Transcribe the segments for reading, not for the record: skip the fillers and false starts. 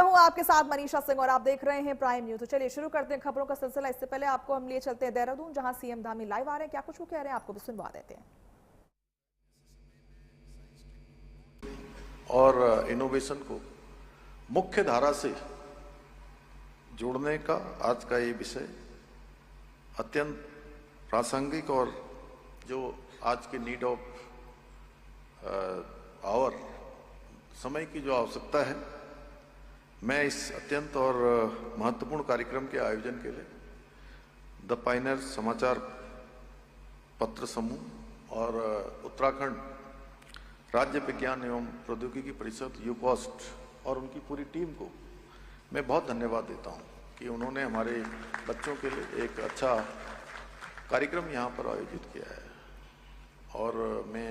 हूं आपके साथ मनीषा सिंह और आप देख रहे हैं प्राइम न्यूज। तो चलिए शुरू करते हैं खबरों का सिलसिला। इससे पहले आपको हम लिए चलते हैं देहरादून, जहां सीएम धामी लाइव आ रहे हैं। क्या कुछ वो कह रहे हैं आपको भी सुनवा देते हैं। और इनोवेशन को मुख्य धारा से जोड़ने का आज का ये विषय अत्यंत प्रासंगिक और जो आज की नीड ऑफ आवर समय की जो आवश्यकता है, मैं इस अत्यंत और महत्वपूर्ण कार्यक्रम के आयोजन के लिए द पायनियर समाचार पत्र समूह और उत्तराखंड राज्य विज्ञान एवं प्रौद्योगिकी परिषद यूकॉस्ट और उनकी पूरी टीम को मैं बहुत धन्यवाद देता हूं कि उन्होंने हमारे बच्चों के लिए एक अच्छा कार्यक्रम यहां पर आयोजित किया है। और मैं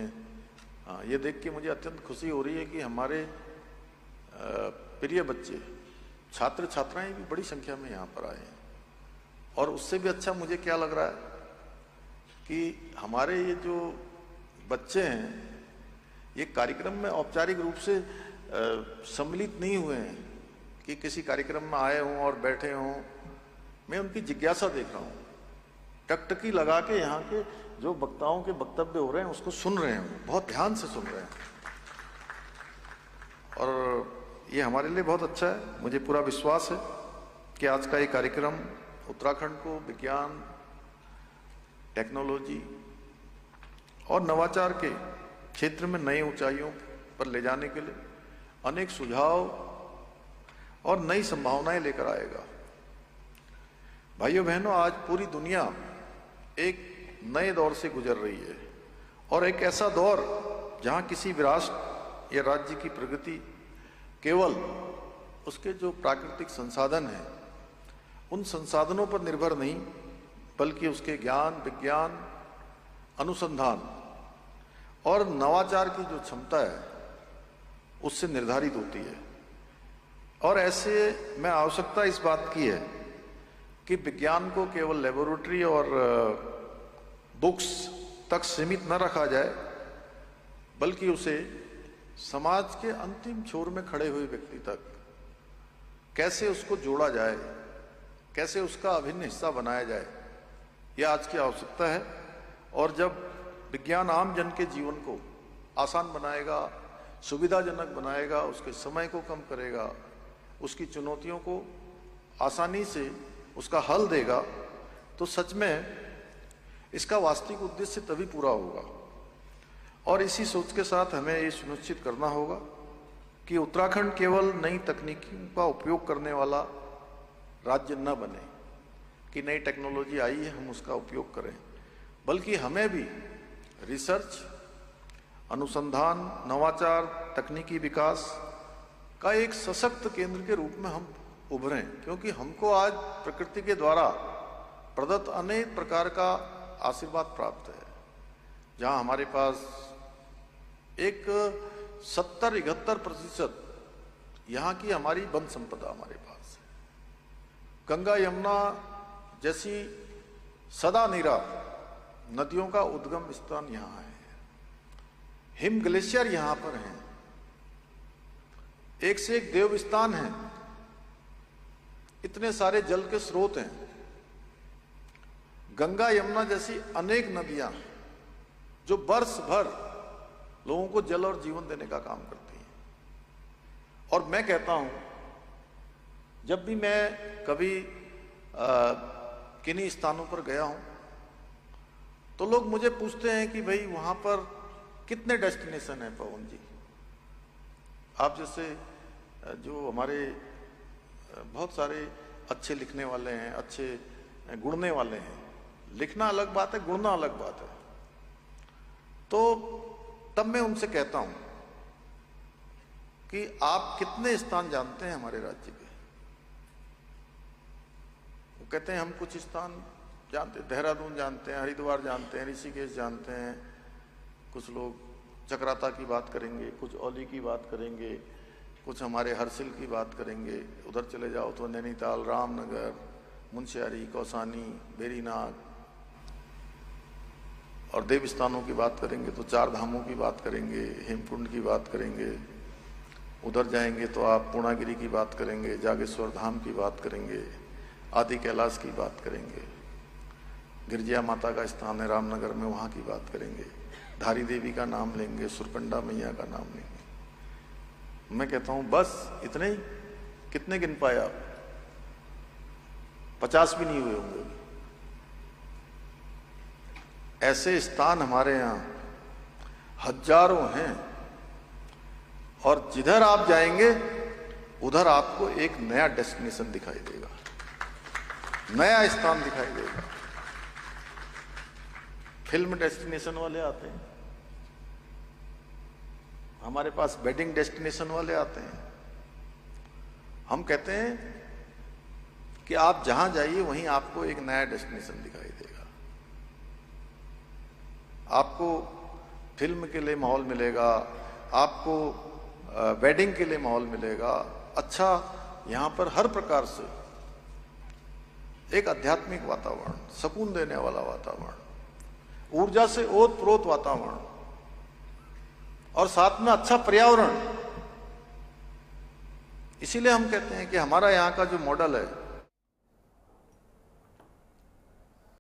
ये देख के मुझे अत्यंत खुशी हो रही है कि हमारे प्रिय बच्चे, छात्र छात्राएं भी बड़ी संख्या में यहाँ पर आए हैं। और उससे भी अच्छा मुझे क्या लग रहा है कि हमारे ये जो बच्चे हैं ये कार्यक्रम में औपचारिक रूप से सम्मिलित नहीं हुए हैं कि किसी कार्यक्रम में आए हों और बैठे हों। मैं उनकी जिज्ञासा देख रहा हूँ, टकटकी लगा के यहाँ के जो वक्ताओं के वक्तव्य हो रहे हैं उसको सुन रहे हैं, बहुत ध्यान से सुन रहे हैं। और ये हमारे लिए बहुत अच्छा है। मुझे पूरा विश्वास है कि आज का ये कार्यक्रम उत्तराखंड को विज्ञान, टेक्नोलॉजी और नवाचार के क्षेत्र में नई ऊंचाइयों पर ले जाने के लिए अनेक सुझाव और नई संभावनाएं लेकर आएगा। भाइयों बहनों, आज पूरी दुनिया एक नए दौर से गुजर रही है और एक ऐसा दौर जहां किसी भी राष्ट्र या राज्य की प्रगति केवल उसके जो प्राकृतिक संसाधन हैं उन संसाधनों पर निर्भर नहीं, बल्कि उसके ज्ञान, विज्ञान, अनुसंधान और नवाचार की जो क्षमता है उससे निर्धारित होती है। और ऐसे में आवश्यकता इस बात की है कि विज्ञान को केवल लेबोरेटरी और बुक्स तक सीमित न रखा जाए, बल्कि उसे समाज के अंतिम छोर में खड़े हुए व्यक्ति तक कैसे उसको जोड़ा जाए, कैसे उसका अभिन्न हिस्सा बनाया जाए, यह आज की आवश्यकता है। और जब विज्ञान आम जन के जीवन को आसान बनाएगा, सुविधाजनक बनाएगा, उसके समय को कम करेगा, उसकी चुनौतियों को आसानी से उसका हल देगा, तो सच में इसका वास्तविक उद्देश्य तभी पूरा होगा। और इसी सोच के साथ हमें ये सुनिश्चित करना होगा कि उत्तराखंड केवल नई तकनीकों का उपयोग करने वाला राज्य न बने कि नई टेक्नोलॉजी आई है हम उसका उपयोग करें, बल्कि हमें भी रिसर्च, अनुसंधान, नवाचार, तकनीकी विकास का एक सशक्त केंद्र के रूप में हम उभरें। क्योंकि हमको आज प्रकृति के द्वारा प्रदत्त अनेक प्रकार का आशीर्वाद प्राप्त है, जहां हमारे पास एक 70-71% यहाँ की हमारी वन संपदा हमारे पास है। गंगा, यमुना जैसी सदा निरा नदियों का उद्गम स्थान यहाँ है। हिम ग्लेशियर यहाँ पर हैं, एक से एक देव स्थान है, इतने सारे जल के स्रोत हैं। गंगा, यमुना जैसी अनेक नदियां जो वर्ष भर लोगों को जल और जीवन देने का काम करती हैं। और मैं कहता हूं, जब भी मैं कभी किन्हीं स्थानों पर गया हूं तो लोग मुझे पूछते हैं कि भाई वहां पर कितने डेस्टिनेशन हैं पवन जी। आप जैसे जो हमारे बहुत सारे अच्छे लिखने वाले हैं, अच्छे गुणने वाले हैं, लिखना अलग बात है, गुणना अलग बात है। तो तब मैं उनसे कहता हूं कि आप कितने स्थान जानते हैं हमारे राज्य के। वो कहते हैं हम कुछ स्थान जानते हैं, देहरादून जानते हैं, हरिद्वार जानते हैं, ऋषिकेश जानते हैं। कुछ लोग चक्राता की बात करेंगे, कुछ औली की बात करेंगे, कुछ हमारे हरसिल की बात करेंगे। उधर चले जाओ तो नैनीताल, रामनगर, मुंशियारी, कौसानी, बेरीनाग। और देव स्थानों की बात करेंगे तो चार धामों की बात करेंगे, हेमकुंड की बात करेंगे, उधर जाएंगे तो आप पूर्णागिरी की बात करेंगे, जागेश्वर धाम की बात करेंगे, आदि कैलाश की बात करेंगे, गिरजा माता का स्थान है रामनगर में, वहाँ की बात करेंगे, धारी देवी का नाम लेंगे, सुरकंडा मैया का नाम लेंगे। मैं कहता हूँ बस इतने ही, कितने गिन पाए आप? 50 भी नहीं हुए होंगे। ऐसे स्थान हमारे यहाँ हजारों हैं, और जिधर आप जाएंगे उधर आपको एक नया डेस्टिनेशन दिखाई देगा, नया स्थान दिखाई देगा। फिल्म डेस्टिनेशन वाले आते हैं हमारे पास, वेडिंग डेस्टिनेशन वाले आते हैं। हम कहते हैं कि आप जहां जाइए वहीं आपको एक नया डेस्टिनेशन दिखाई देगा। आपको फिल्म के लिए माहौल मिलेगा, आपको वेडिंग के लिए माहौल मिलेगा। अच्छा, यहां पर हर प्रकार से एक आध्यात्मिक वातावरण, सुकून देने वाला वातावरण, ऊर्जा से ओत-प्रोत वातावरण, और साथ में अच्छा पर्यावरण। इसीलिए हम कहते हैं कि हमारा यहाँ का जो मॉडल है